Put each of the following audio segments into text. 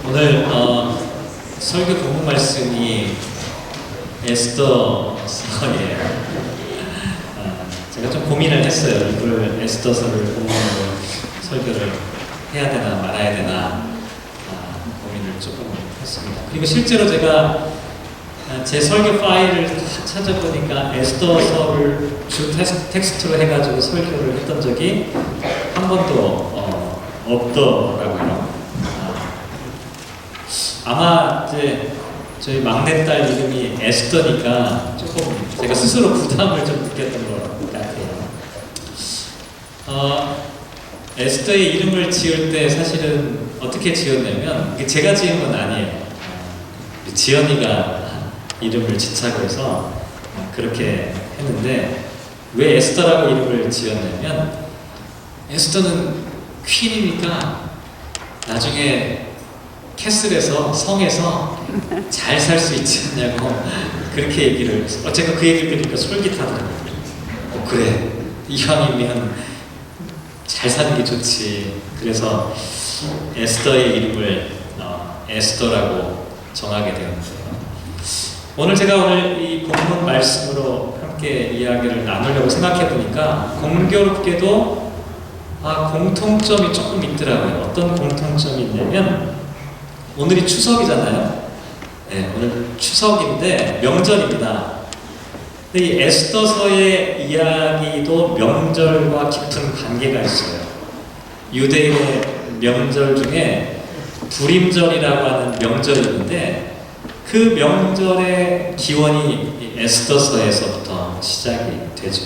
오늘 설교 본문 말씀이 에스더서예요. 제가 좀 고민을 했어요. 이걸 에스더서를 본문으로 설교를 해야 되나 말아야 되나 고민을 조금 했습니다. 그리고 실제로 제가 제 설교 파일을 찾아보니까 에스더서를 주 텍스트로 해가지고 설교를 했던 적이 한 번도 없더라고요. 아마 이제 저희 막내딸 이름이 에스더니까 조금 제가 스스로 부담을 좀 느꼈던 것 같아요. 에스더의 이름을 지을 때 사실은 어떻게 지었냐면 제가 지은 건 아니에요. 지연이가 이름을 지자고 해서 그렇게 했는데, 왜 에스더라고 이름을 지었냐면 에스더는 퀸이니까 나중에 캐슬에서, 성에서 잘 살 수 있지 않냐고 그렇게 얘기를 했어요. 제가 그 얘기를 들으니까 솔깃하더라고요. 그래, 이왕이면 잘 사는 게 좋지. 그래서 에스더의 이름을 에스더라고 정하게 되었어요. 오늘 이 본문 말씀으로 함께 이야기를 나누려고 생각해 보니까 공교롭게도 공통점이 조금 있더라고요. 어떤 공통점이 있냐면, 오늘이 추석이잖아요. 네, 오늘 추석인데 명절입니다. 근데 이 에스더서의 이야기도 명절과 깊은 관계가 있어요. 유대인의 명절 중에 불임절이라고 하는 명절이 있는데, 그 명절의 기원이 에스더서에서부터 시작이 되죠.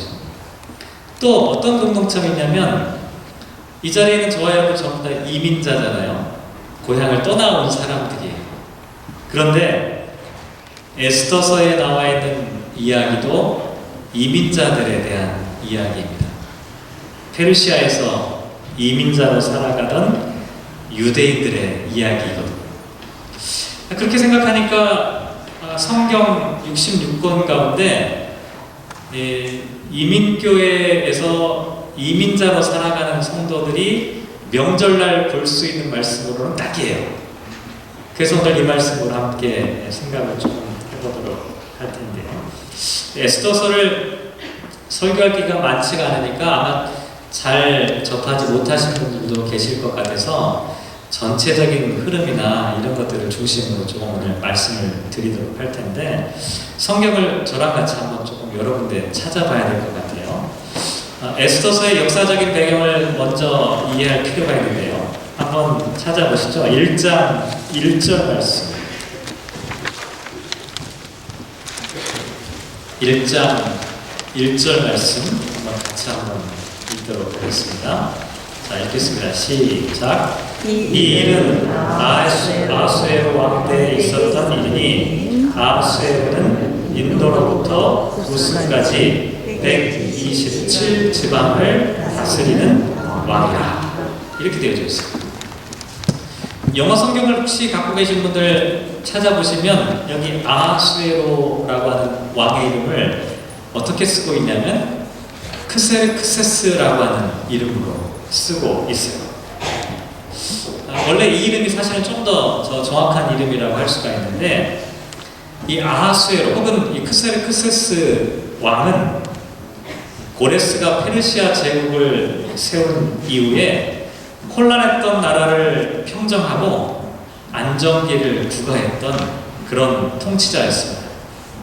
또 어떤 공통점이 있냐면, 이 자리에 있는 저와 여러분 전부 다 이민자잖아요. 고향을 떠나온 사람들이에요. 그런데 에스더서에 나와 있는 이야기도 이민자들에 대한 이야기입니다. 페르시아에서 이민자로 살아가던 유대인들의 이야기거든요. 그렇게 생각하니까 성경 66권 가운데 이민교회에서 이민자로 살아가는 성도들이 명절날 볼 수 있는 말씀으로는 딱이에요. 그래서 오늘 이 말씀으로 함께 생각을 조금 해보도록 할 텐데요. 에스더서를 설교할 기회가 많지가 않으니까 아마 잘 접하지 못하신 분들도 계실 것 같아서 전체적인 흐름이나 이런 것들을 중심으로 조금 오늘 말씀을 드리도록 할 텐데, 성경을 저랑 같이 한번 조금 여러 군데 찾아봐야 될 것 같아요. 에스더서의 역사적인 배경을 먼저 이해할 필요가 있는데요. 한번 찾아보시죠. 1장 1절 말씀. 1장 1절 말씀 같이 한번 읽도록 하겠습니다. 자, 읽겠습니다. 시작. 이 일은 아하수에로 왕 때에 있었던 일이니, 아하수에로는 인도로부터 구스까지 127 지방을 다스리는 왕이라. 이렇게 되어져 있습니다. 영어 성경을 혹시 갖고 계신 분들 찾아보시면 여기 아하수에로라고 하는 왕의 이름을 어떻게 쓰고 있냐면 크세르크세스라고 하는 이름으로 쓰고 있어요. 원래 이 이름이 사실은 좀 더 정확한 이름이라고 할 수가 있는데, 이 아하수에로 혹은 이 크세르크세스 왕은 고레스가 페르시아 제국을 세운 이후에 혼란했던 나라를 평정하고 안정기를 부과했던 그런 통치자였습니다.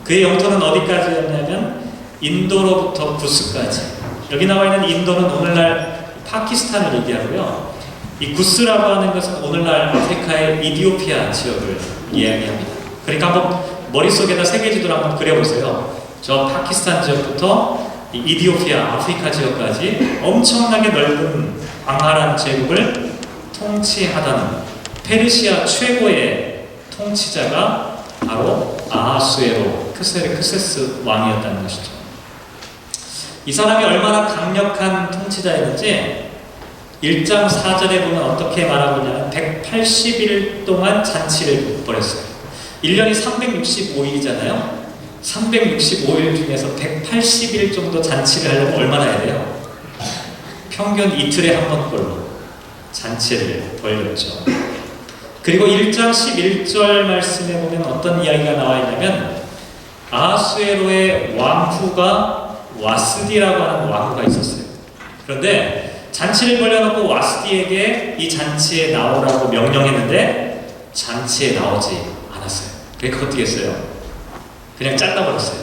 그의 영토는 어디까지였냐면 인도로부터 구스까지. 여기 나와 있는 인도는 오늘날 파키스탄을 얘기하고요. 이 구스라고 하는 것은 오늘날 아프리카의 이디오피아 지역을 이야기합니다. 그러니까 한번 머릿속에다 세계지도를 한번 그려보세요. 저 파키스탄 지역부터 이디오피아, 아프리카 지역까지 엄청나게 넓은 광활한 제국을 통치하던 페르시아 최고의 통치자가 바로 아하수에로 크세르크세스 왕이었다는 것이죠. 이 사람이 얼마나 강력한 통치자였는지 1장 4절에 보면 어떻게 말하고 있냐면 180일 동안 잔치를 벌였어요. 1년이 365일이잖아요. 365일 중에서 180일 정도 잔치를 하려면 얼마나 해야 돼요? 평균 이틀에 한 번꼴로 잔치를 벌였죠. 그리고 1장 11절 말씀에 보면 어떤 이야기가 나와 있냐면 아하수에로의 왕후가 와스디라고 하는 왕후가 있었어요. 그런데 잔치를 벌려놓고 와스디에게 이 잔치에 나오라고 명령했는데 잔치에 나오지 않았어요. 그러니까 어떻게 했어요? 그냥 잘라버렸어요.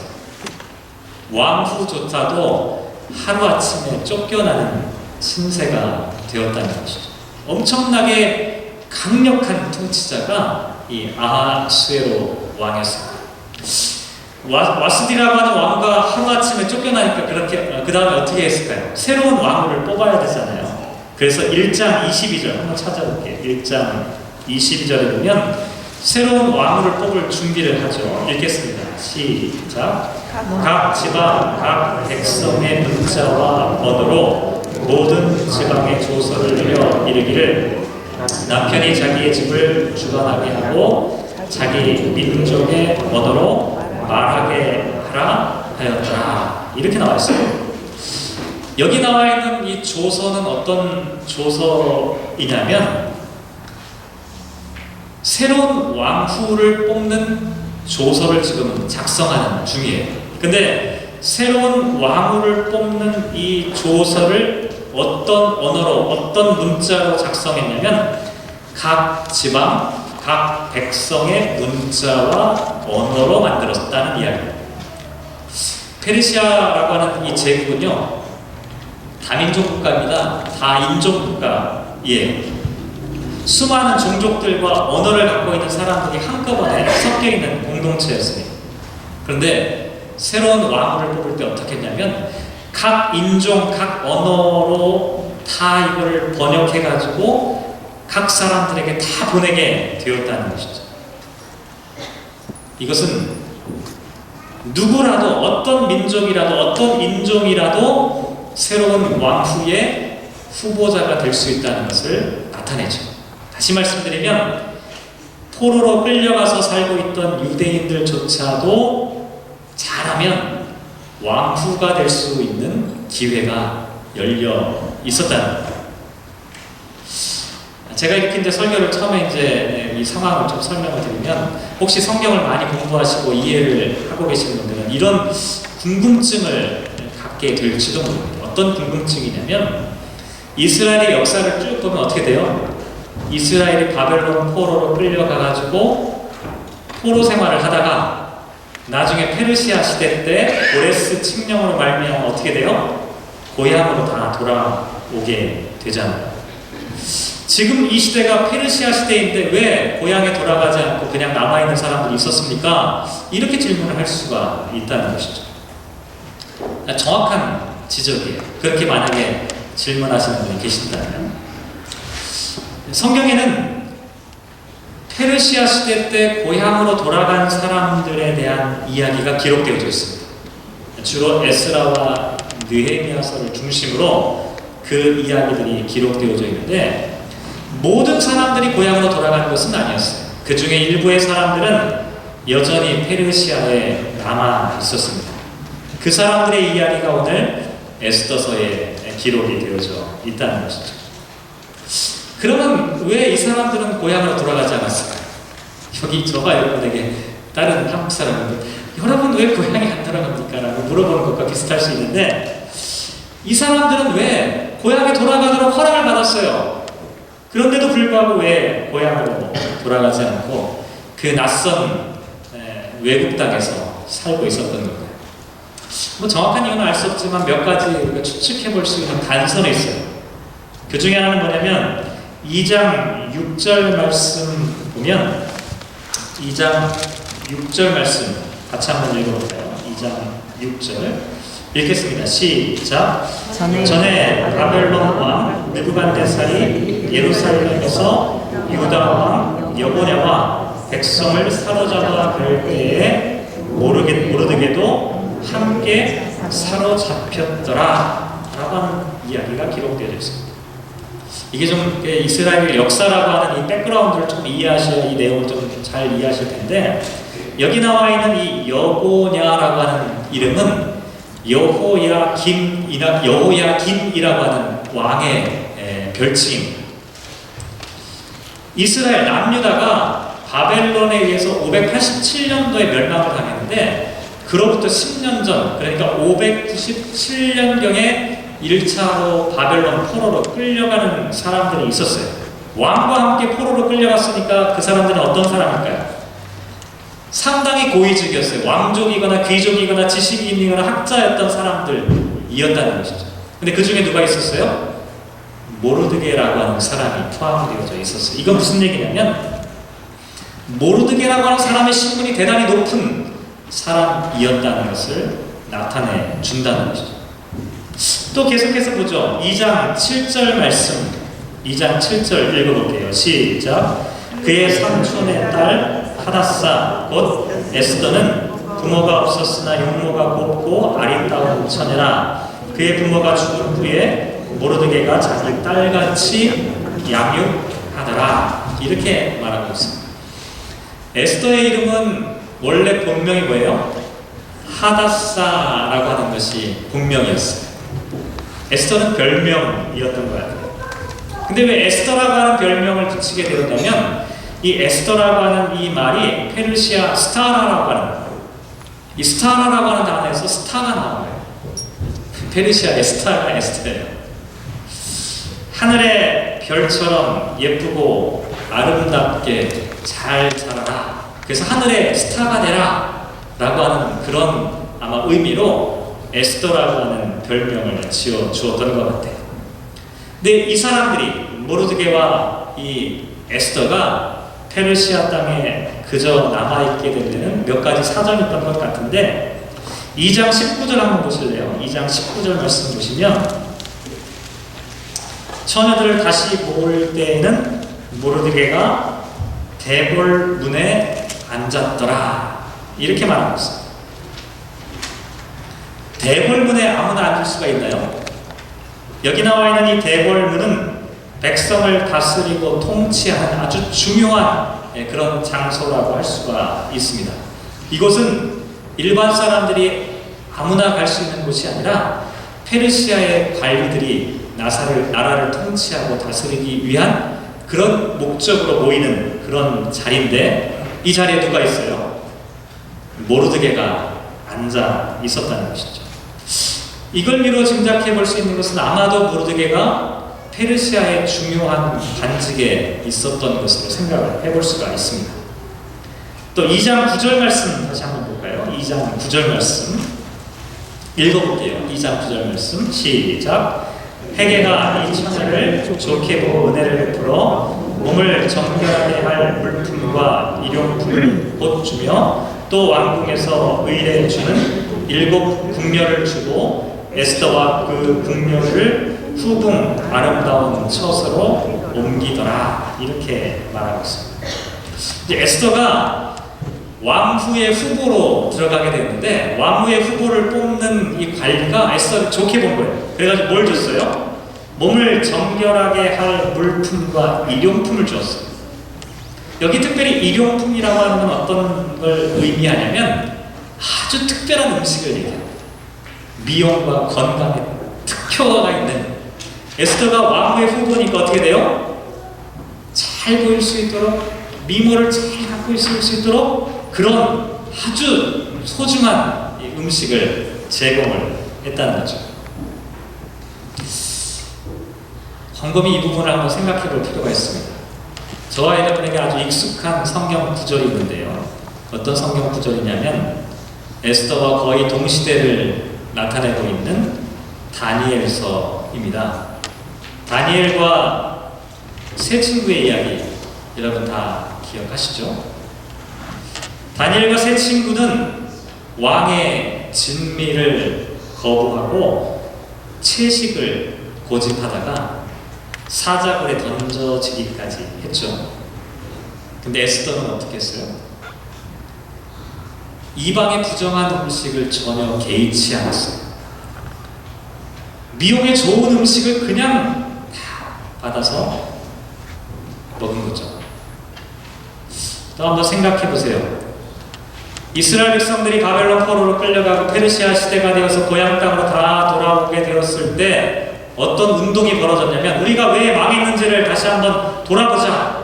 왕후조차도 하루아침에 쫓겨나는 신세가 되었다는 것이죠. 엄청나게 강력한 통치자가 이 아하수에로 왕이었습니다. 와스디라고 하는 왕과 하루아침에 쫓겨나니까 그렇게 그 다음에 어떻게 했을까요? 새로운 왕을 뽑아야 되잖아요. 그래서 1장 22절 한번 찾아볼게요. 1장 22절에 보면 새로운 왕을 뽑을 준비를 하죠. 읽겠습니다. 시작. 각 지방, 각 백성의 문자와 언어로 모든 지방의 조서를 내려 이르기를 남편이 자기의 집을 주관하게 하고 자기 민족의 언어로 말하게 하라 하였더라. 이렇게 나와 있어요. 여기 나와 있는 이 조서는 어떤 조서이냐면 새로운 왕후를 뽑는 조서를 지금 작성하는 중이에요. 근데 새로운 왕후를 뽑는 이 조서를 어떤 언어로, 어떤 문자로 작성했냐면 각 지방, 각 백성의 문자와 언어로 만들었다는 이야기입니다. 페르시아라고 하는 이 제국은요, 다민족 국가입니다. 다인종 국가예요. 수많은 종족들과 언어를 갖고 있는 사람들이 한꺼번에 섞여 있는 공동체였습니다. 그런데 새로운 왕을 뽑을 때 어떻게 했냐면 각 인종, 각 언어로 다 이걸 번역해가지고 각 사람들에게 다 보내게 되었다는 것이죠. 이것은 누구라도 어떤 민족이라도 어떤 인종이라도 새로운 왕후의 후보자가 될 수 있다는 것을 나타내죠. 다시 말씀드리면 포로로 끌려가서 살고 있던 유대인들조차도 잘하면 왕후가 될 수 있는 기회가 열려 있었다는 겁니다. 제가 이렇게 이제 설교를 처음에 이제 이 상황을 좀 설명을 드리면 혹시 성경을 많이 공부하시고 이해를 하고 계시는 분들은 이런 궁금증을 갖게 될지도 모릅니다. 어떤 궁금증이냐면 이스라엘의 역사를 쭉 보면 어떻게 돼요? 이스라엘이 바벨론 포로로 끌려가가지고 포로 생활을 하다가 나중에 페르시아 시대 때 고레스 칙령으로 말미암아 어떻게 돼요? 고향으로 다 돌아오게 되잖아요. 지금 이 시대가 페르시아 시대인데 왜 고향에 돌아가지 않고 그냥 남아있는 사람들이 있었습니까? 이렇게 질문을 할 수가 있다는 것이죠. 정확한 지적이에요. 그렇게 만약에 질문하시는 분이 계신다면 성경에는 페르시아 시대 때 고향으로 돌아간 사람들에 대한 이야기가 기록되어져 있습니다. 주로 에스라와 느헤미야서를 중심으로 그 이야기들이 기록되어져 있는데 모든 사람들이 고향으로 돌아가는 것은 아니었어요. 그 중에 일부의 사람들은 여전히 페르시아에 남아 있었습니다. 그 사람들의 이야기가 오늘 에스더서에 기록이 되어져 있다는 것이죠. 그러면 왜 이 사람들은 고향으로 돌아가지 않았을까요? 여기 저가 여러분에게 다른 한국 사람인데 여러분 왜 고향에 안 돌아갑니까? 라고 물어보는 것과 비슷할 수 있는데 이 사람들은 왜 고향에 돌아가도록 허락을 받았어요? 그런데도 불구하고 왜 고향으로 돌아가지 않고 그 낯선 외국 땅에서 살고 있었던 건가요? 뭐 정확한 이유는 알 수 없지만 몇 가지 우리가 추측해 볼 수 있는 단서는 있어요. 그 중에 하나는 뭐냐면 2장 6절 말씀 보면 2장 6절 말씀 같이 한번 읽어볼까요? 2장 6절 읽겠습니다. 시작. 전에 바벨론 왕 느부갓네살이 예루살렘에서 유다 왕 여고냐와 백성을 사로잡아 갈 때에 모르게도 함께 사로잡혔더라 라고 하는 이야기가 기록되어 있습니다. 이게 좀 이스라엘 역사라고 하는 이 백그라운드를 좀 이해하셔야 이 내용을 좀 잘 이해하실 텐데 여기 나와 있는 이 여고냐라고 하는 이름은 여호야김이라고 하는 왕의 별칭입니다. 이스라엘 남유다가 바벨론에 의해서 587년도에 멸망을 당했는데 그로부터 10년 전, 그러니까 597년경에 1차로 바벨론 포로로 끌려가는 사람들이 있었어요. 왕과 함께 포로로 끌려갔으니까 그 사람들은 어떤 사람일까요? 상당히 고위직이었어요. 왕족이거나 귀족이거나 지식인이거나 학자였던 사람들이었다는 것이죠. 근데 그 중에 누가 있었어요? 모르드게라고 하는 사람이 포함되어져 있었어요. 이건 무슨 얘기냐면 모르드게라고 하는 사람의 신분이 대단히 높은 사람이었다는 것을 나타내 준다는 것이죠. 또 계속해서 보죠. 2장 7절 말씀, 2장 7절 읽어볼게요. 시작. 그의 삼촌의 딸 하다사 곧 에스더는 부모가 없었으나 용모가 곱고 아리따운 처녀라. 그의 부모가 죽은 후에 모르드게가 자기 딸같이 양육하더라. 이렇게 말하고 있습니다. 에스더의 이름은 원래 본명이 뭐예요? 하다사라고 하는 것이 본명이었어요. 에스더는 별명이었던 것 같아요. 근데 왜 에스더라고 하는 별명을 붙이게 되었냐면 이 에스더라고 하는 이 말이 페르시아 스타라라고 하는 거예요. 이 스타라라고 하는 단어에서 스타가 나온 거예요. 페르시아의 스타가 에스더예요. 하늘의 별처럼 예쁘고 아름답게 잘 자라라. 그래서 하늘의 스타가 되라 라고 하는 그런 아마 의미로 에스더라고 하는 별명을 지어 주었던 것 같아요. 근데 이 사람들이 모르드게와 이 에스더가 페르시아 땅에 그저 남아있게 된 데는 몇 가지 사정이 있던 것 같은데 2장 19절 한번 보실래요? 2장 19절 말씀 보시면 처녀들을 다시 볼 때에는 모르드게가 대궐 문에 앉았더라. 이렇게 말하고 있어요. 대궐 문에 아무나 앉을 수가 있나요? 여기 나와 있는 이 대궐 문은 백성을 다스리고 통치하는 아주 중요한 그런 장소라고 할 수가 있습니다. 이곳은 일반 사람들이 아무나 갈 수 있는 곳이 아니라 페르시아의 관리들이 나라를 통치하고 다스리기 위한 그런 목적으로 모이는 그런 자리인데 이 자리에 누가 있어요? 모르드게가 앉아 있었다는 것이죠. 이걸 미루어 짐작해 볼 수 있는 것은 아마도 모르드게가 페르시아의 중요한 관직에 있었던 것으로 생각을 해볼 수가 있습니다. 또 2장 9절 말씀 다시 한번 볼까요? 2장 9절 말씀 읽어볼게요. 2장 9절 말씀 시작. 헤게가 이 처녀를 좋게 보고 은혜를 베풀어 몸을 정결하게 할 물품과 일용품을 곧 주며 또 왕궁에서 의뢰해 주는 7 궁녀를 주고 에스더와 그 궁녀를 후궁 아름다운 처소로 옮기더라. 이렇게 말하고 있습니다. 이제 에스더가 왕후의 후보로 들어가게 되는데 왕후의 후보를 뽑는 이 관리가 에스더를 좋게 본 거예요. 그래가지고 뭘 줬어요? 몸을 정결하게 할 물품과 일용품을 주었어요. 여기 특별히 일용품이라고 하는 건 어떤 걸 의미하냐면 아주 특별한 음식을 얘기해요. 미용과 건강에 특효가 있는 에스더가 왕후의 후보니까 어떻게 돼요? 잘 보일 수 있도록 미모를 잘 갖고 있을 수 있도록 그런 아주 소중한 음식을 제공을 했다는 거죠. 곰곰이 이 부분을 한번 생각해 볼 필요가 있습니다. 저와 여러분에게 아주 익숙한 성경 구절이 있는데요. 어떤 성경 구절이냐면 에스더와 거의 동시대를 나타내고 있는 다니엘서입니다. 다니엘과 세 친구의 이야기 여러분 다 기억하시죠? 다니엘과 세 친구는 왕의 진미를 거부하고 채식을 고집하다가 사자굴에 던져지기까지 했죠. 근데 에스더는 어떻게 했어요? 이방의 부정한 음식을 전혀 개의치 않았어요. 미용에 좋은 음식을 그냥 받아서 먹은 거죠. 또 한번 생각해 보세요. 이스라엘 백성들이 바벨론 포로로 끌려가고 페르시아 시대가 되어서 고향 땅으로 다 돌아오게 되었을 때 어떤 운동이 벌어졌냐면 우리가 왜 망했는지를 다시 한번 돌아보자.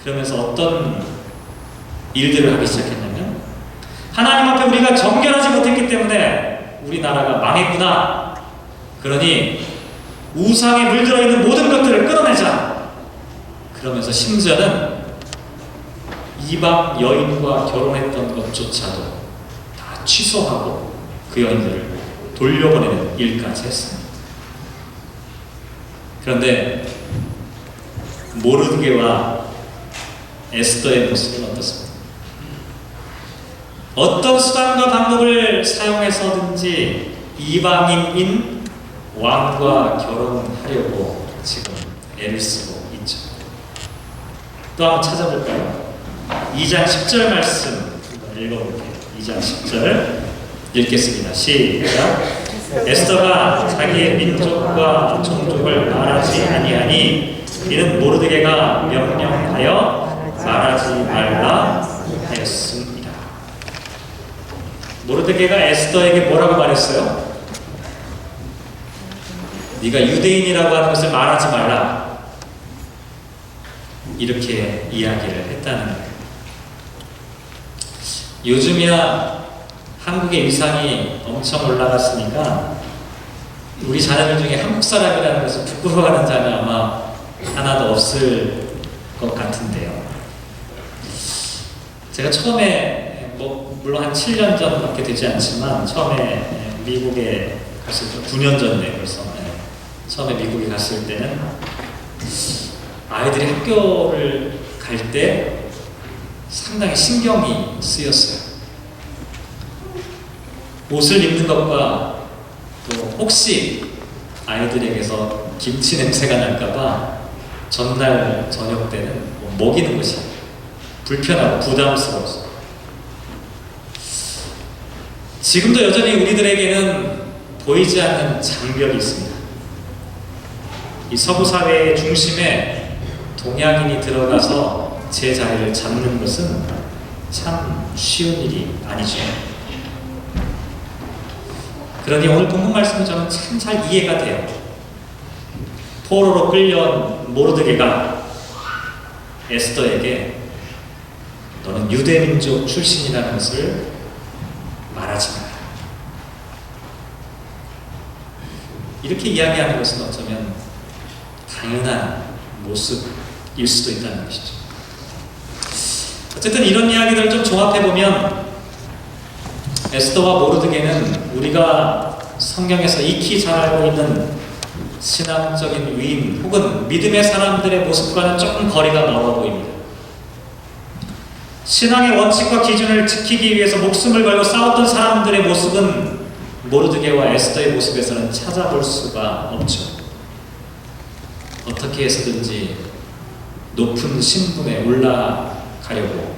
그러면서 어떤 일들을 하기 시작했냐면, 하나님 앞에 우리가 정결하지 못했기 때문에 우리나라가 망했구나. 그러니 우상에 물들어 있는 모든 것들을 끊어내자. 그러면서 심지어는 이방 여인과 결혼했던 것조차도 다 취소하고 그 여인들을 돌려보내는 일까지 했습니다. 그런데 모르드게와 에스더의 모습은 어떻습니까? 어떤 수단과 방법을 사용해서든지 이방인인 왕과 결혼하려고 지금 애를 쓰고 있죠. 또 한번 찾아볼까요? 2장 10절 말씀 읽어볼게요. 2장 10절 읽겠습니다. 시작. 에스더가 자기의 민족과 종족을 말하지 아니하니 이는 모르드게가 명령하여 말하지 말라 하였습니다. 모르드게가 에스더에게 뭐라고 말했어요? 네가 유대인이라고 하는 것을 말하지 말라. 이렇게 이야기를 했다는 거예요. 요즘이야 한국의 위상이 엄청 올라갔으니까 우리 자녀들 중에 한국 사람이라는 것을 부끄러워하는 자는 아마 하나도 없을 것 같은데요. 제가 처음에 물론 한 7년 전밖에 되지 않지만 처음에 미국에 갔을 때 9년 전에 벌써 처음에 미국에 갔을 때는 아이들이 학교를 갈 때 상당히 신경이 쓰였어요. 옷을 입는 것과 또 혹시 아이들에게서 김치 냄새가 날까봐 전날 저녁 때는 먹이는 것이 불편하고 부담스러워서. 지금도 여전히 우리들에게는 보이지 않는 장벽이 있습니다. 이 서구 사회의 중심에 동양인이 들어가서 제 자리를 잡는 것은 참 쉬운 일이 아니죠. 그러니 오늘 본문 말씀은 저는 참 잘 이해가 돼요. 포로로 끌려온 모르드게가 에스더에게 너는 유대민족 출신이라는 것을 말하지 마라. 이렇게 이야기하는 것은 어쩌면 당연한 모습일 수도 있다는 것이죠. 어쨌든 이런 이야기들을 좀 종합해보면 에스더와 모르드게는 우리가 성경에서 익히 잘 알고 있는 신앙적인 위인 혹은 믿음의 사람들의 모습과는 조금 거리가 멀어 보입니다. 신앙의 원칙과 기준을 지키기 위해서 목숨을 걸고 싸웠던 사람들의 모습은 모르드게와 에스더의 모습에서는 찾아볼 수가 없죠. 어떻게 해서든지 높은 신분에 올라가려고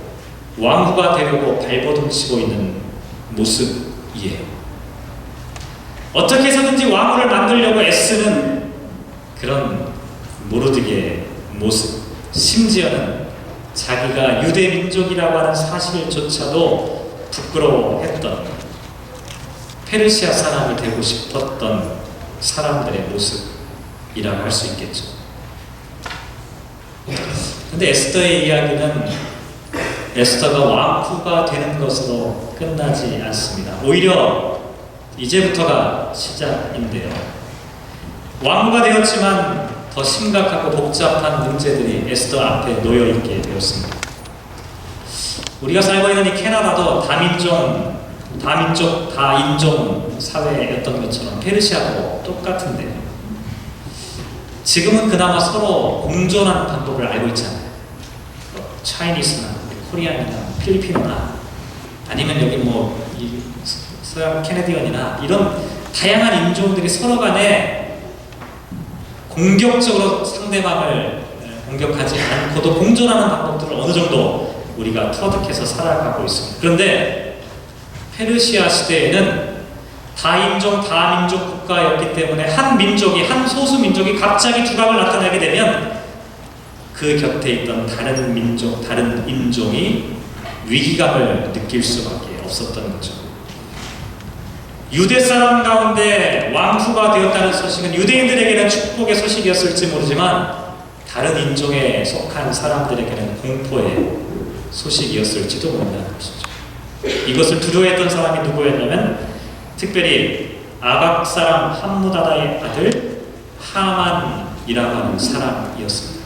왕후가 되려고 발버둥 치고 있는 모습이에요. 어떻게 해서든지 왕후를 만들려고 애쓰는 그런 모르드게의 모습, 심지어는 자기가 유대 민족이라고 하는 사실조차도 부끄러워했던 페르시아 사람이 되고 싶었던 사람들의 모습이라고 할 수 있겠죠. 근데 에스더의 이야기는 에스더가 왕후가 되는 것으로 끝나지 않습니다. 오히려 이제부터가 시작인데요. 왕후가 되었지만 더 심각하고 복잡한 문제들이 에스더 앞에 놓여있게 되었습니다. 우리가 살고 있는 이 캐나다도 다민족, 다인종 사회였던 것처럼 페르시아도 똑같은데 지금은 그나마 서로 공존하는 방법을 알고 있잖아요. 차이니스나 코리안이나 필리핀이나 아니면 여기 이 서양 캐네디언이나 이런 다양한 인종들이 서로 간에 공격적으로 상대방을 공격하지 않고도 공존하는 방법들을 어느 정도 우리가 터득해서 살아가고 있습니다. 그런데 페르시아 시대에는 다인종, 다민족 국가였기 때문에 한 민족이, 한 소수 민족이 갑자기 두각을 나타내게 되면 그 곁에 있던 다른 민족, 다른 인종이 위기감을 느낄 수밖에 없었던 거죠. 유대 사람 가운데 왕후가 되었다는 소식은 유대인들에게는 축복의 소식이었을지 모르지만 다른 인종에 속한 사람들에게는 공포의 소식이었을지도 모른다는 것이죠. 이것을 두려워했던 사람이 누구였냐면 특별히 아각 사람 함무다다의 아들 하만이라고 하는 사람이었습니다.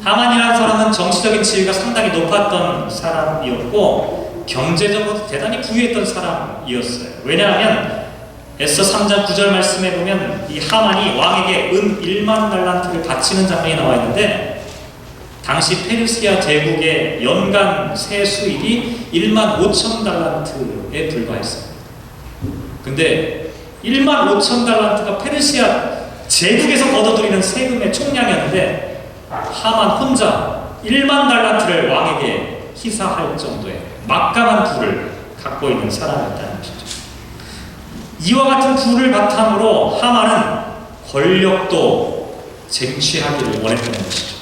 하만이라는 사람은 정치적인 지위가 상당히 높았던 사람이었고 경제적으로 대단히 부유했던 사람이었어요. 왜냐하면 에스더 3장 9절 말씀에 보면 이 하만이 왕에게 은 1만 달란트를 바치는 장면이 나와 있는데 당시 페르시아 제국의 연간 세수입이 1만 5천 달란트에 불과했어요. 근데 1만 5천 달란트가 페르시아 제국에서 걷어들이는 세금의 총량이었는데 하만 혼자 1만 달란트를 왕에게 희사할 정도의 막강한 부를 갖고 있는 사람이었다는 것이죠. 이와 같은 부를 바탕으로 하만은 권력도 쟁취하기를 원했던 것이죠.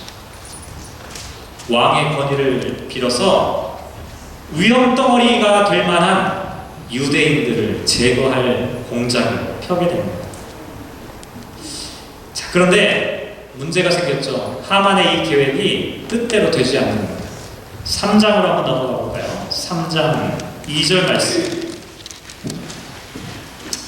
왕의 권위를 빌어서 위험덩어리가 될 만한 유대인들을 제거할 공작을 펴게 됩니다. 자, 그런데 문제가 생겼죠. 하만의 이 계획이 뜻대로 되지 않는 겁니다. 3장으로 한번 넘어가 볼까요? 3장 2절 말씀.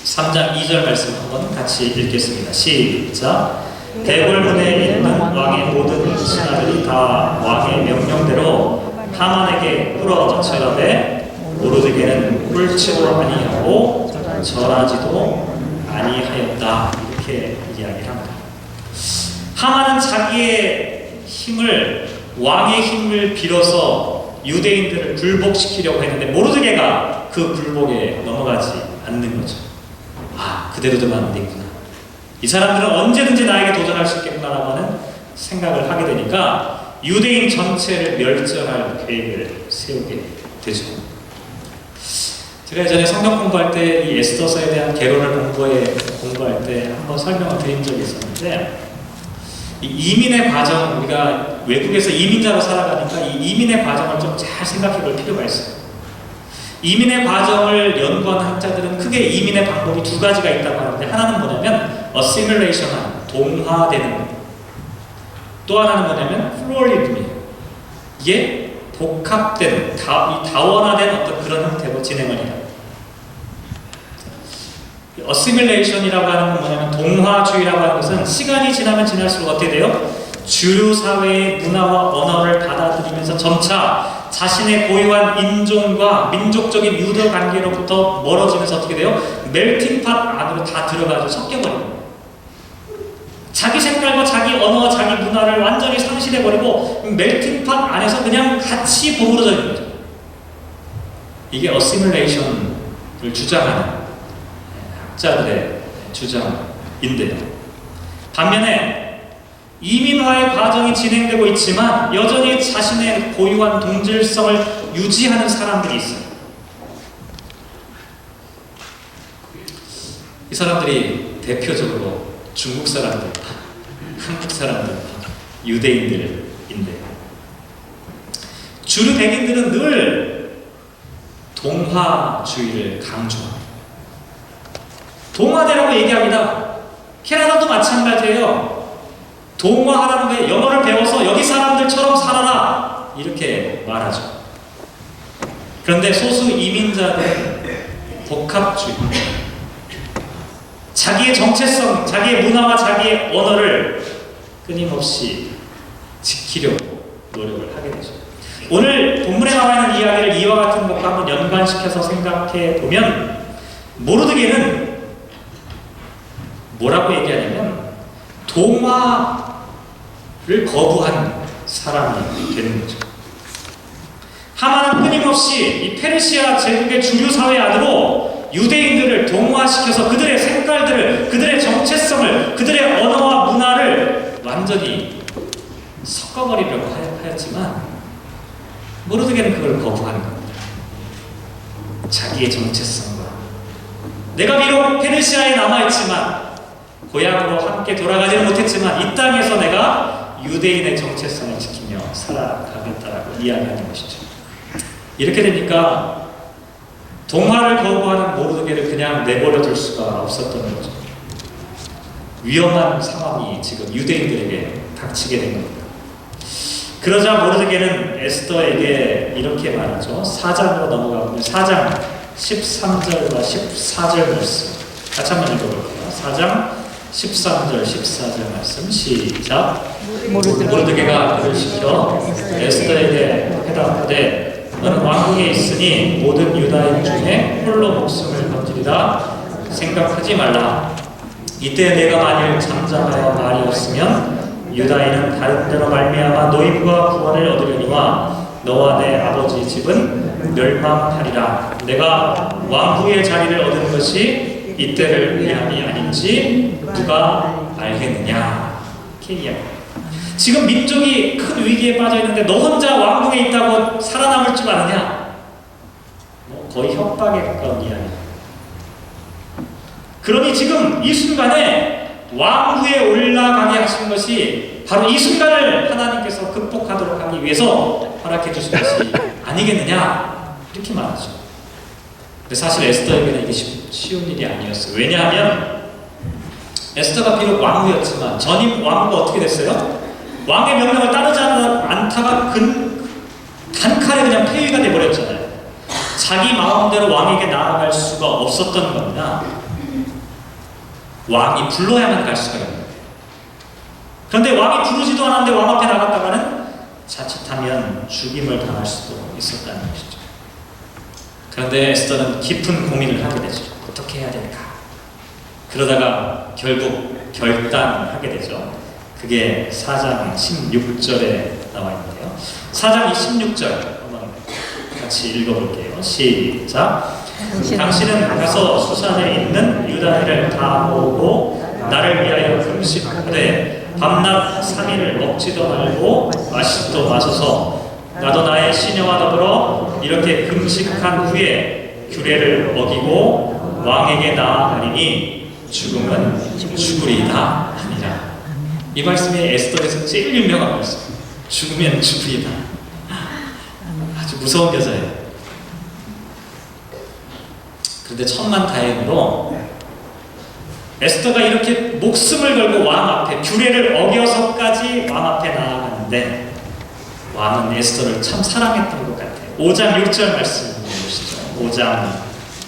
3장 2절 말씀 한번 같이 읽겠습니다. 시작. 대궐문에 있는 왕의 모든 신하들이 다 왕의 명령대로 하만에게 꿇어 절하되 모르드게는 꿇지도 아니하고 절하지도 아니하였다. 이렇게 이야기를 합니다. 하만은 자기의 힘을 왕의 힘을 빌어서 유대인들을 굴복시키려고 했는데 모르드게가 그 굴복에 넘어가지 않는 거죠. 아, 그대로 두면 안 되겠구나. 이 사람들은 언제든지 나에게 도전할 수 있겠구나라고 하는 생각을 하게 되니까 유대인 전체를 멸절할 계획을 세우게 되죠. 제가 예전에 성경 공부할 때 이 에스더서에 대한 개론을 공부할 때 한번 설명을 드린 적이 있었는데 이 이민의 과정, 우리가 외국에서 이민자로 살아가니까 이 이민의 과정을 좀 잘 생각해 볼 필요가 있어요. 이민의 과정을 연구하는 학자들은 크게 이민의 방법이 두 가지가 있다고 하는데 하나는 뭐냐면 assimilation한 동화되는 것, 또 하나는 뭐냐면 pluralism이에요. 이게 복합된, 다원화된 어떤 그런 형태로 진행을 해요. assimilation이라고 하는 건 뭐냐면 동화주의라고 하는 것은 시간이 지나면 지날수록 어떻게 돼요? 주류 사회의 문화와 언어를 받아들이면서 점차 자신의 고유한 인종과 민족적인 유대 관계로부터 멀어지면서 어떻게 돼요? 멜팅팟 안으로 다 들어가서 섞여버려요. 자기 색깔과 자기 언어와 자기 문화를 완전히 상실해버리고 멜팅팟 안에서 그냥 같이 버무려져 있는 거죠. 이게 어시뮬레이션을 주장하는 학자들의 주장인데요. 반면에 이민화의 과정이 진행되고 있지만 여전히 자신의 고유한 동질성을 유지하는 사람들이 있어요. 이 사람들이 대표적으로 중국 사람들, 한국 사람들, 유대인들인데요. 주류 백인들은 늘 동화주의를 강조합니다. 동화되라고 얘기합니다. 캐나다도 마찬가지예요. 동화하라는 게 영어를 배워서 여기 사람들처럼 살아라 이렇게 말하죠. 그런데 소수 이민자들은 복합주의, 자기의 정체성, 자기의 문화와 자기의 언어를 끊임없이 지키려고 노력을 하게 되죠. 오늘 본문에 나와 있는 이야기를 이와 같은 것과 한번 연관시켜서 생각해 보면 모르드게는 뭐라고 얘기하냐면 동화를 거부한 사람이 되는 거죠. 하만은 끊임없이 이 페르시아 제국의 주류 사회 안으로 유대인들을 동화시켜서 그들의 색깔들을, 그들의 정체성을, 그들의 언어와 문화를 완전히 섞어버리려고 하였지만 모르드게는 그걸 거부하는 겁니다. 자기의 정체성과 내가 비록 페르시아에 남아있지만 고향으로 함께 돌아가지는 못했지만 이 땅에서 내가 유대인의 정체성을 지키며 살아가겠다라고 이야기하는 것이죠. 이렇게 되니까 동화를 거부하는 모르드게를 그냥 내버려 둘 수가 없었던 거죠. 위험한 상황이 지금 유대인들에게 닥치게 된 겁니다. 그러자 모르드게는 에스더에게 이렇게 말하죠. 4장으로 넘어가면 4장 13절과 14절 말씀 같이 한번 읽어볼게요. 4장 13절 14절 말씀 시작. 모르드게가 그를 시켜 에스더에게 해답하되 너는 왕궁에 있으니 모든 유다인 중에 홀로 목숨을 건지리라 생각하지 말라. 이때 내가 만일 잠잠하여 말이 없으면 유다인은 다른 데로 말미암아 노임과 구원을 얻으려니와 너와 내 아버지 집은 멸망하리라. 내가 왕후의 자리를 얻은 것이 이때를 위함이 아닌지 누가 알겠느냐. 이렇게 이야기합니다. 지금 민족이 큰 위기에 빠져 있는데 너 혼자 왕궁에 있다고 살아남을 줄 아느냐? 거의 협박에 가까운 이야기입니다. 그러니 지금 이 순간에 왕후에 올라가게 하신 것이 바로 이 순간을 하나님께서 극복하도록 하기 위해서 허락해 주신 것이 아니겠느냐 이렇게 말하죠. 근데 사실 에스더에게는 이게 쉬운 일이 아니었어요. 왜냐하면 에스더가 비록 왕후였지만 전임 왕후가 어떻게 됐어요? 왕의 명령을 따르지 않다가 단칼에 그냥 폐위가 돼버렸잖아요. 자기 마음대로 왕에게 나아갈 수가 없었던 겁니다. 왕이 불러야만 갈 수가 있는 거예요. 그런데 왕이 부르지도 않았는데 왕 앞에 나갔다가는 자칫하면 죽임을 당할 수도 있었다는 것이죠. 그런데 에스더는 깊은 고민을 하게 되죠. 어떻게 해야 될까? 그러다가 결국 결단하게 되죠. 그게 4장 16절에 나와 있는데요. 4장 16절 한번 같이 읽어볼게요. 시작. 당신은 가서 수산에 있는 유다인을 다 모으고 나를 위하여 금식하되 밤낮 3일을 먹지도 말고 마시지도 마소서. 나도 나의 시녀와 더불어 이렇게 금식한 후에 규례를 어기고 왕에게 나아가리니 죽음은 죽으리이다 하니라. 이 말씀이 에스더에서 제일 유명한 말씀. 죽으면 죽으리이다. 아주 무서운 여자예요. 그런데 천만다행으로 에스더가 이렇게 목숨을 걸고 왕 앞에 규례를 어겨서까지 왕 앞에 나아가는데 왕은 에스더를 참 사랑했던 것 같아요. 5장 6절 말씀 보시죠. 5장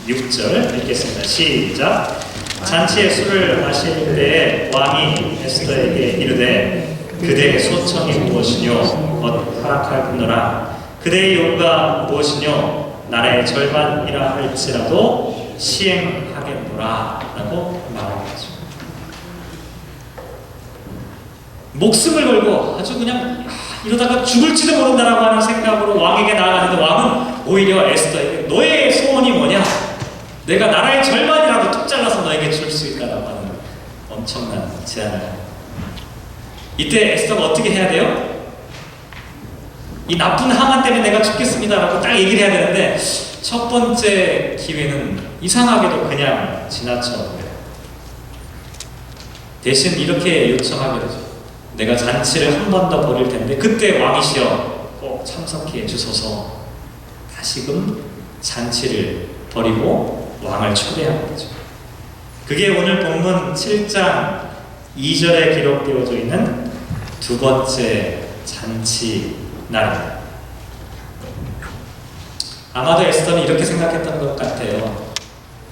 6절 읽겠습니다. 시작. 잔치에 술을 마실 때에 왕이 에스더에게 이르되 그대의 소청이 무엇이뇨? 곧 허락하였노라. 그대의 요구가 무엇이뇨? 나라의 절반이라 할지라도 시행하겠노라 라고 말하겠죠. 목숨을 걸고 아주 그냥 이러다가 죽을지도 모른다라고 하는 생각으로 왕에게 나아가는데 왕은 오히려 에스더에게 너의 소원이 뭐냐? 내가 나라의 절반이라도 툭 잘라서 너에게 줄 수 있다라고 하는 엄청난 제안을 합니다. 이때 에스더가 어떻게 해야 돼요? 이 나쁜 하만 때문에 내가 죽겠습니다라고 딱 얘기를 해야 되는데 첫 번째 기회는 이상하게도 그냥 지나쳐버려요. 대신 이렇게 요청하게 되죠. 내가 잔치를 한 번 더 벌일 텐데 그때 왕이시여 꼭 참석해 주소서. 다시금 잔치를 벌이고 왕을 초대하는 거죠. 그게 오늘 본문 7장 2절에 기록되어져 있는 두 번째 잔치 날입니다. 아마도 에스더는 이렇게 생각했던 것 같아요.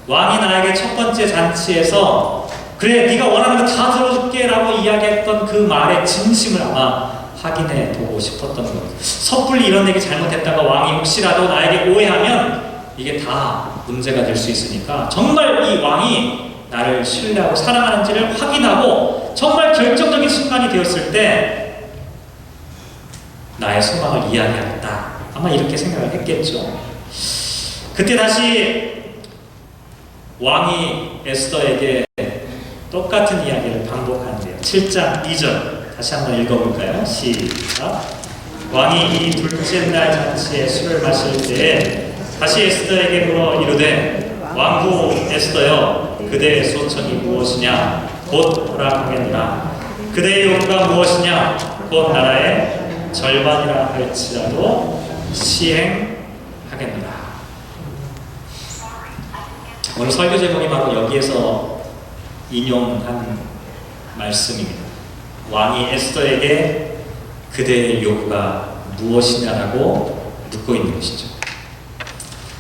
왕이 나에게 첫 번째 잔치에서 그래 네가 원하는 거 다 들어줄게 라고 이야기했던 그 말의 진심을 아마 확인해 보고 싶었던 거예요. 섣불리 이런 얘기 잘못했다가 왕이 혹시라도 나에게 오해하면 이게 다 문제가 될 수 있으니까 정말 이 왕이 나를 신뢰하고 사랑하는지를 확인하고 정말 결정적인 순간이 되었을 때 나의 소망을 이야기하겠다. 아마 이렇게 생각을 했겠죠. 그때 다시 왕이 에스더에게 똑같은 이야기를 반복하는데요. 7장 2절 다시 한번 읽어볼까요? 시작. 왕이 이 둘째 날 잔치에 술을 마실 때에 다시 에스더에게 물어 이르되 왕후 에스더여 그대의 소청이 무엇이냐? 곧 허락하겠노라. 그대의 요구가 무엇이냐? 곧 나라의 절반이라 할지라도 시행하겠노라. 오늘 설교 제목이 바로 여기에서 인용한 말씀입니다. 왕이 에스더에게 그대의 요구가 무엇이냐라고 묻고 있는 것이죠.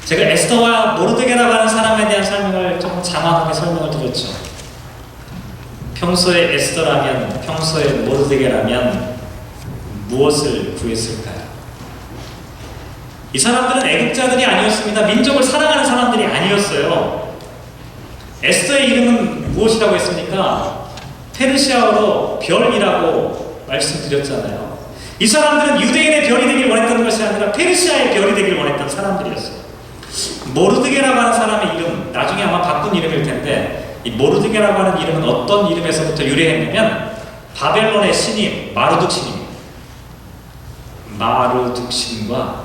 제가 에스더와 모르드게라고 하는 사람에 대한 설명을 조금 장황하게 설명을 드렸죠. 평소에 에스더라면, 평소에 모르드게라면 무엇을 구했을까요? 이 사람들은 애국자들이 아니었습니다. 민족을 사랑하는 사람들이 아니었어요. 에스더의 이름은 무엇이라고 했습니까? 페르시아어로 별이라고 말씀드렸잖아요. 이 사람들은 유대인의 별이 되길 원했던 것이 아니라 페르시아의 별이 되길 원했던 사람들이었어요. 모르드게라고 하는 사람의 이름, 나중에 아마 바꾼 이름일 텐데, 이 모르드게라고 하는 이름은 어떤 이름에서부터 유래했냐면 바벨론의 신임 마르둑 신입니다. 마르둑 신과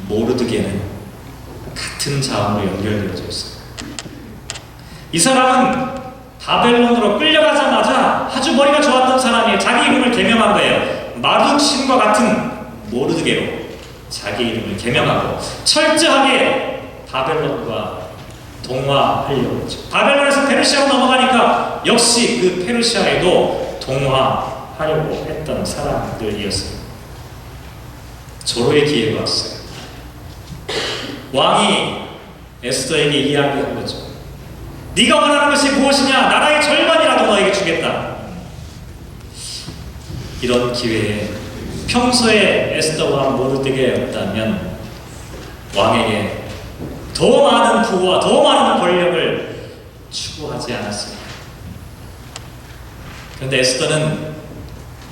모르드게는 같은 자원으로 연결되어져 있습니다. 이 사람은 바벨론으로 끌려가자마자 아주 머리가 좋았던 사람이 자기 이름을 개명한 거예요. 마르둑 신과 같은 모르드게로 자기 이름을 개명하고 철저하게 바벨론과 동화하려고 했죠. 바벨론에서 페르시아로 넘어가니까 역시 그 페르시아에도 동화하려고 했던 사람들이었습니다. 조로의 기회가 왔어요. 왕이 에스더에게 이야기한 거죠. 네가 원하는 것이 무엇이냐? 나라의 절반이라도 너에게 주겠다. 이런 기회에 평소에 에스더와 모르드게였다면 왕에게 더 많은 부와 더 많은 권력을 추구하지 않았습니다. 그런데 에스더는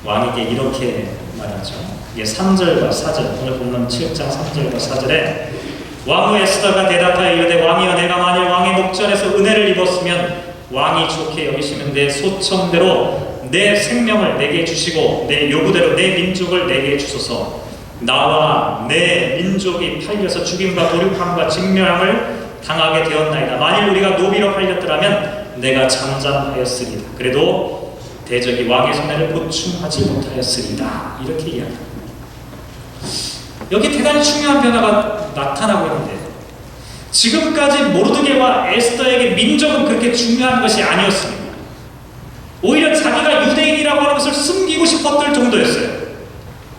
왕에게 이렇게 말하죠. 이게 3절과 4절, 오늘 본문 7장 3절과 4절에 왕후 에스더가 대답하여 이르되 왕이여 내가 만일 왕의 목전에서 은혜를 입었으면 왕이 좋게 여기시는 내 소청대로 내 생명을 내게 주시고 내 요구대로 내 민족을 내게 주소서. 나와 내 민족이 팔려서 죽임과 도륙함과 직멸함을 당하게 되었나이다. 만일 우리가 노비로 팔렸더라면 내가 잠잠하였으리다. 그래도 대적이 왕의 손해를 보충하지 못하였으리다. 이렇게 이야기합니다. 여기 대단히 중요한 변화가 나타나고 있는데, 지금까지 모르드게와 에스더에게 민족은 그렇게 중요한 것이 아니었습니다. 오히려 자기가 유대인이라고 하는 것을 숨기고 싶었을 정도였어요.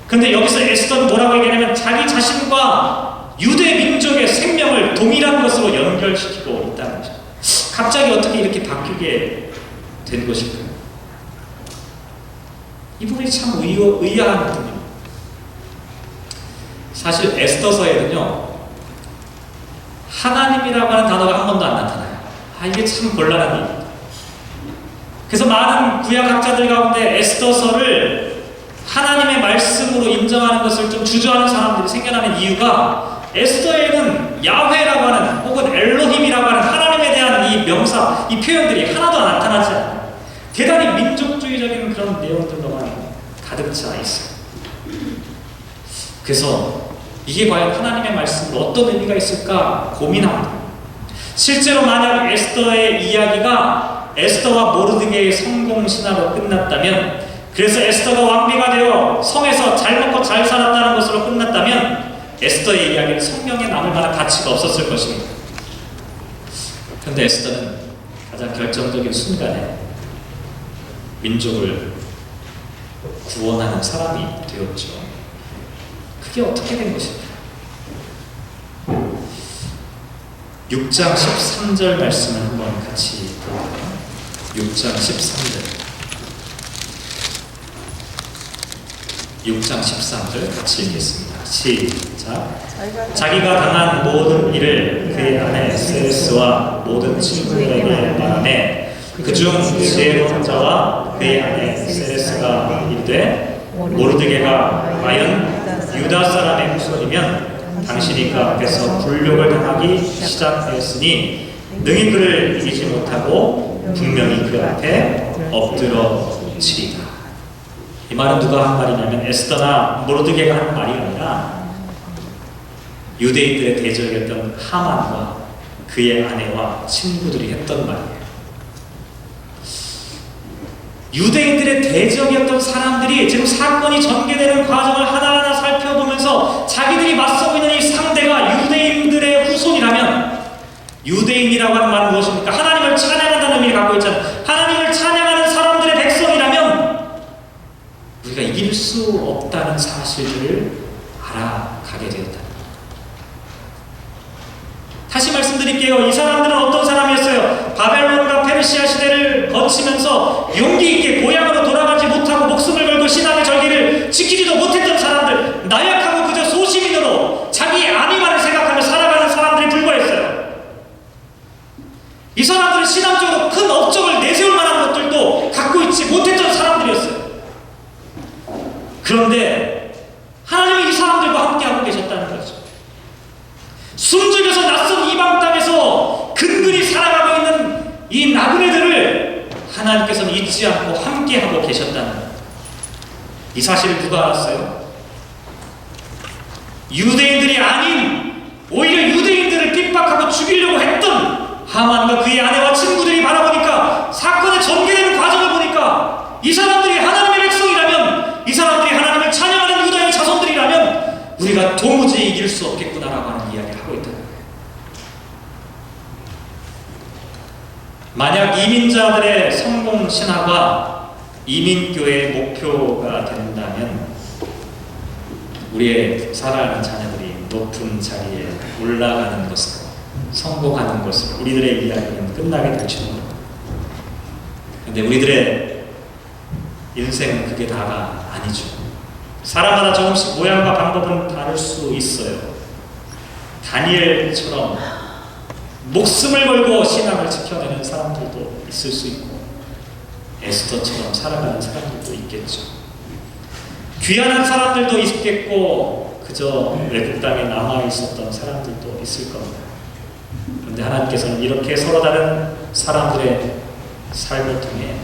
근데 여기서 에스더는 뭐라고 얘기하냐면 자기 자신과 유대 민족의 생명을 동일한 것으로 연결시키고 있다는 거죠. 갑자기 어떻게 이렇게 바뀌게 된 것일까요? 이 부분이 참 의아한 부분입니다. 사실 에스더서에는요, 하나님이라고 하는 단어가 한 번도 안 나타나요. 이게 참 곤란한 일입니다. 그래서 많은 구약학자들 가운데 에스더서를 하나님의 말씀으로 인정하는 것을 좀 주저하는 사람들이 생겨나는 이유가, 에스더에는 야훼라고 하는 혹은 엘로힘이라고 하는 하나님에 대한 이 명사, 이 표현들이 하나도 나타나지 않아요. 대단히 민족주의적인 그런 내용들로만 가득 차 있어요. 그래서 이게 과연 하나님의 말씀으로 어떤 의미가 있을까 고민합니다. 실제로 만약 에스더의 이야기가 에스더와 모르드게의 성공 신화로 끝났다면, 그래서 에스더가 왕비가 되어 성에서 잘 먹고 잘 살았다는 것으로 끝났다면 에스더의 이야기는 성경에 남을 만한 가치가 없었을 것입니다. 그런데 에스더는 가장 결정적인 순간에 민족을 구원하는 사람이 되었죠. 그게 어떻게 된 것입니까? 6장 13절 말씀을 한번 같이 볼까요? 6장 13절 6장 13절 같이 읽겠습니다. 시작. 자기가 당한 모든 일을 그의 아내 세레스와 모든 친구들에게 말하매 그중 지혜로운 자와 그의 아내 세레스가 이르되 모르드게가 과연 유다 사람의 후손이면 당신이 그 앞에서 불욕을 당하기 시작하였으니 능히 그를 이기지 못하고 분명히 그 앞에 엎드러지리다. 이 말은 누가 한 말이냐면 에스더나 모르드게가 한 말이 아니라 유대인들의 대적이었던 하만과 그의 아내와 친구들이 했던 말이에요. 유대인들의 대적이었던 사람들이 지금 사건이 전개되는 과정을 하나하나 살펴보면서 자기들이 맞서고 있는 이 상대가 유대인들의 후손이라면, 유대인이라고 하는 말은 무엇입니까? 하나님을 찬양한다는 의미를 갖고 있잖아요. 하나님을 찬양하는 사람들의 백성이라면 수 없다는 사실들을 알아가게 되었다. 다시 말씀드릴게요. 이 사람들은 어떤 사람이었어요? 바벨론과 페르시아 시대를 거치면서 용기 있게 고향으로 돌아가지 못하고 목숨을 걸고 신앙의 절기를 지키지도 못했던 사람들, 나약하고 그저 소시민으로 자기 안위만을 생각하며 살아가는 사람들이 불과했어요. 이 사람들은 신앙적으로 큰 업적을 내세울 만한 것들도 갖고 있지 못했던 사람들이었어요. 그런데 하나님이 이 사람들과 함께하고 계셨다는 거죠. 숨죽여서 낯선 이방 땅에서 근근히 살아가고 있는 이 나그네들을 하나님께서는 잊지 않고 함께하고 계셨다는 거예요. 이 사실을 누가 알았어요? 유대인들이 아닌 오히려 유대인들을 핍박하고 죽이려고 했던 하만과 그의 아내와 친구들이 바라보니까, 사건의 전개되는 과정을 보니까 이 사람들이 하나님의 백성이라면, 이 사람들이 하나님을 찬양하는 유다의 자손들이라면 우리가 도무지 이길 수 없겠구나라고 하는 이야기를 하고 있다는 거예요. 만약 이민자들의 성공 신화가 이민교회의 목표가 된다면 우리의 사랑하는 자녀들이 높은 자리에 올라가는 것으로, 성공하는 것으로 우리들의 이야기는 끝나게 될지도 모릅니다. 그런데 우리들의 인생은 그게 다가 아니죠. 사람마다 조금씩 모양과 방법은 다를 수 있어요. 다니엘처럼 목숨을 걸고 신앙을 지켜내는 사람들도 있을 수 있고, 에스더처럼 살아가는 사람들도 있겠죠. 귀환한 사람들도 있겠고, 그저 외국 땅에 남아있었던 사람들도 있을 겁니다. 그런데 하나님께서는 이렇게 서로 다른 사람들의 삶을 통해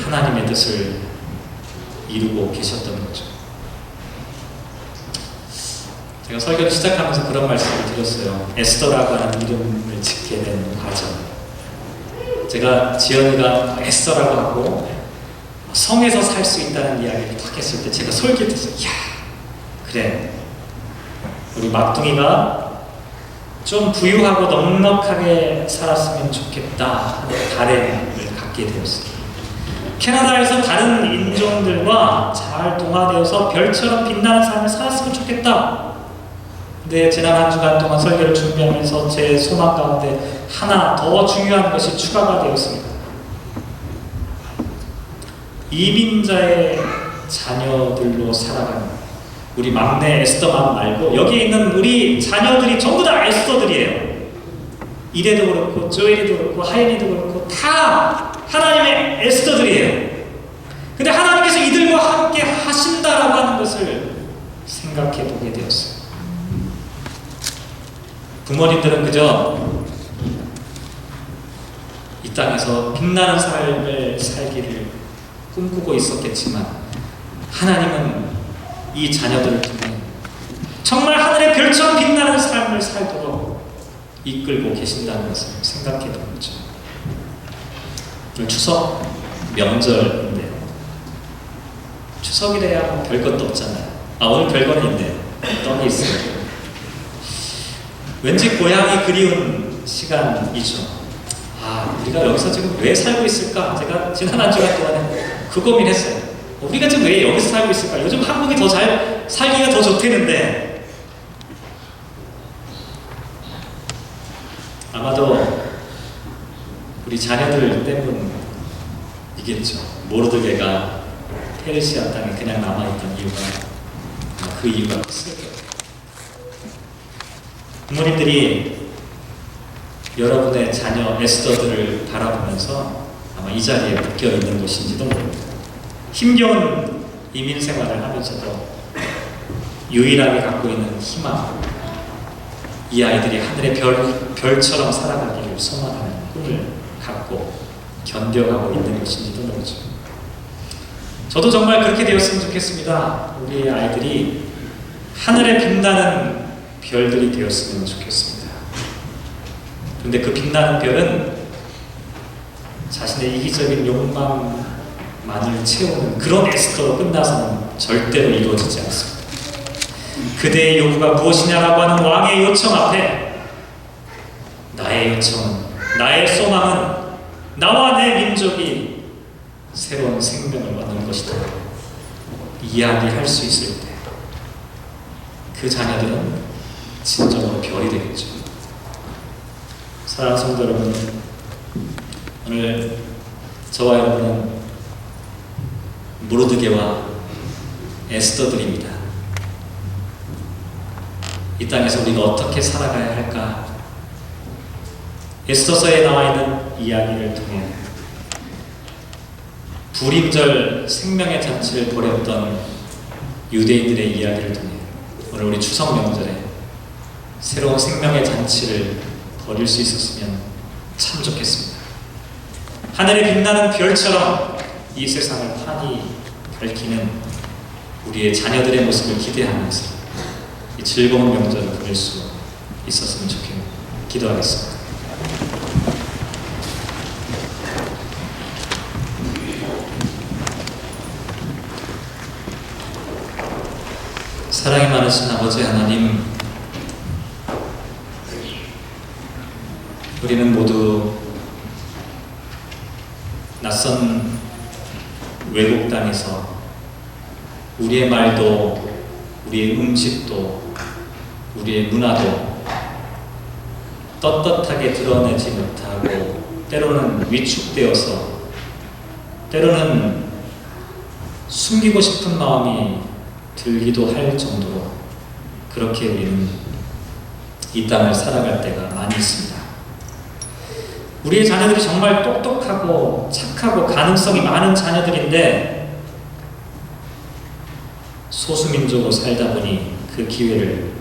하나님의 뜻을 이루고 계셨던 거죠. 제가 설교를 시작하면서 그런 말씀을 드렸어요. 에스더라고 하는 이름을 짓게 된 과정. 제가 지연이가 에스더라고 하고 성에서 살 수 있다는 이야기를 딱 했을 때 제가 솔깃했어요. 이야, 그래, 우리 막둥이가 좀 부유하고 넉넉하게 살았으면 좋겠다 하는 바람을 갖게 되었어요. 캐나다에서 다른 인종들과 잘 동화되어서 별처럼 빛나는 삶을 살았으면 좋겠다. 근데 지난 한 주간 동안 설교를 준비하면서 제 소망 가운데 하나 더 중요한 것이 추가가 되었습니다. 이민자의 자녀들로 살아가는 우리 막내 에스더만 말고 여기에 있는 우리 자녀들이 전부 다 에스더들이에요. 이레도 그렇고 조엘이도 그렇고 하인이도 그렇고 다 하나님의 에스더들이에요. 근데 하나님께서 이들과 함께 하신다라고 하는 것을 생각해 보게 되었어요. 부모님들은 그저 이 땅에서 빛나는 삶을 살기를 꿈꾸고 있었겠지만 하나님은 이 자녀들을 통해 정말 하늘의 별처럼 빛나는 삶을 살도록 이끌고 계신다는 것을 생각해 본 거죠. 오늘 추석 명절인데요. 추석이래야 뭐 별것도 없잖아요. 오늘 별거는 있네요. 떡이 있어요. 왠지 고향이 그리운 시간이죠. 우리가 여기서 지금 왜 살고 있을까? 제가 지난 한 주간 동안에 그 고민했어요. 우리가 지금 왜 여기서 살고 있을까? 요즘 한국이 더 잘 살기가 더 좋대는데 아마도 우리 자녀들 때문이겠죠. 모르드게가 페르시아 땅에 그냥 남아있던 이유가 그 이유가 있을 거예요. 부모님들이 여러분의 자녀 에스더들을 바라보면서 아마 이 자리에 묶여 있는 것인지도 모릅니다. 힘겨운 이민 생활을 하면서도 유일하게 갖고 있는 희망, 이 아이들이 하늘의 별처럼 살아가기를 소망하는 꿈을 갖고 견뎌가고 있는 것인지도 모르죠. 저도 정말 그렇게 되었으면 좋겠습니다. 우리의 아이들이 하늘에 빛나는 별들이 되었으면 좋겠습니다. 그런데 그 빛나는 별은 자신의 이기적인 욕망만을 채우는 그런 에스더로 끝나서는 절대로 이루어지지 않습니다. 그대의 요구가 무엇이냐라고 하는 왕의 요청 앞에 나의 요청은, 나의 소망은 나와 내 민족이 새로운 생명을 얻는 것이다. 이야기할 수 있을 때 그 자녀들은 진정으로 별이 되겠죠. 사랑하는 성도 여러분, 오늘 저와 여러분은 모르드게와 에스더들입니다. 이 땅에서 우리가 어떻게 살아가야 할까? 에스더서에 나와 있는 이야기를 통해 불임절 생명의 잔치를 벌였던 유대인들의 이야기를 통해 오늘 우리 추석 명절에 새로운 생명의 잔치를 벌일 수 있었으면 참 좋겠습니다. 하늘에 빛나는 별처럼 이 세상을 환히 밝히는 우리의 자녀들의 모습을 기대하면서 이 즐거운 명절을 보낼 수 있었으면 좋겠네요. 기도하겠습니다. 사랑이 많으신 아버지 하나님, 우리는 모두 낯선 외국 땅에서 우리의 말도, 우리의 음식도, 우리의 문화도 떳떳하게 드러내지 못하고 때로는 위축되어서 때로는 숨기고 싶은 마음이 들기도 할 정도로 그렇게 우리는 이 땅을 살아갈 때가 많이 있습니다. 우리의 자녀들이 정말 똑똑하고 착하고 가능성이 많은 자녀들인데 소수민족으로 살다 보니 그 기회를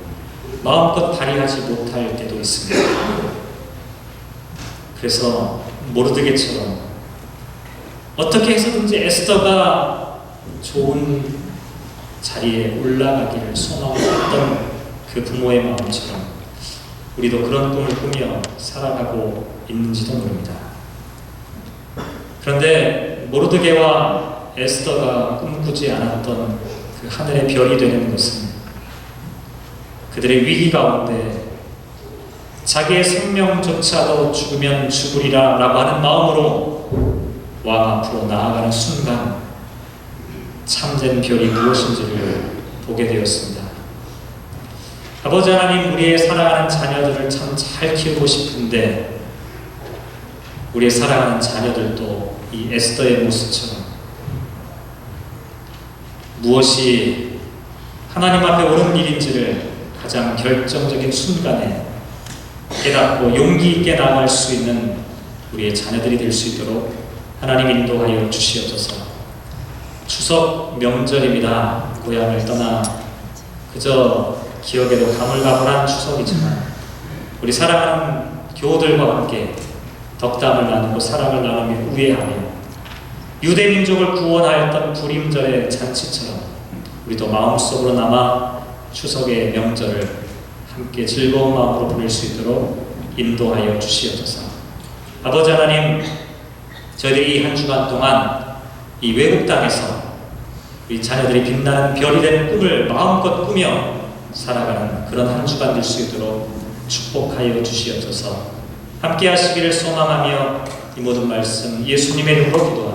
마음껏 발휘하지 못할 때도 있습니다. 그래서 모르드게처럼 어떻게 해서든지 에스더가 좋은 자리에 올라가기를 소망했던 그 부모의 마음처럼 우리도 그런 꿈을 꾸며 살아가고 있는지도 모릅니다. 그런데 모르드게와 에스더가 꿈꾸지 않았던 그 하늘의 별이 되는 것은 그들의 위기 가운데 자기의 생명조차도 죽으면 죽으리라 라고 하는 마음으로 왕 앞으로 나아가는 순간 참된 별이 무엇인지를 보게 되었습니다. 아버지 하나님, 우리의 사랑하는 자녀들을 참 잘 키우고 싶은데 우리의 사랑하는 자녀들도 이 에스더의 모습처럼 무엇이 하나님 앞에 옳은 일인지를 가장 결정적인 순간에 깨닫고 용기 있게 나아갈 수 있는 우리의 자녀들이 될 수 있도록 하나님 인도하여 주시옵소서. 추석 명절입니다. 고향을 떠나 그저 기억에도 가물가물한 추석이지만 우리 사랑하는 교우들과 함께 덕담을 나누고 사랑을 나누며 우애하며 유대민족을 구원하였던 불임절의 잔치처럼 우리도 마음속으로 남아 추석의 명절을 함께 즐거운 마음으로 보낼 수 있도록 인도하여 주시옵소서. 아버지 하나님, 저희들이 이 한 주간 동안 이 외국 땅에서 우리 자녀들이 빛나는 별이 되는 꿈을 마음껏 꾸며 살아가는 그런 한 주간 될 수 있도록 축복하여 주시옵소서. 함께 하시기를 소망하며 이 모든 말씀 예수님의 이름으로 기도합니다.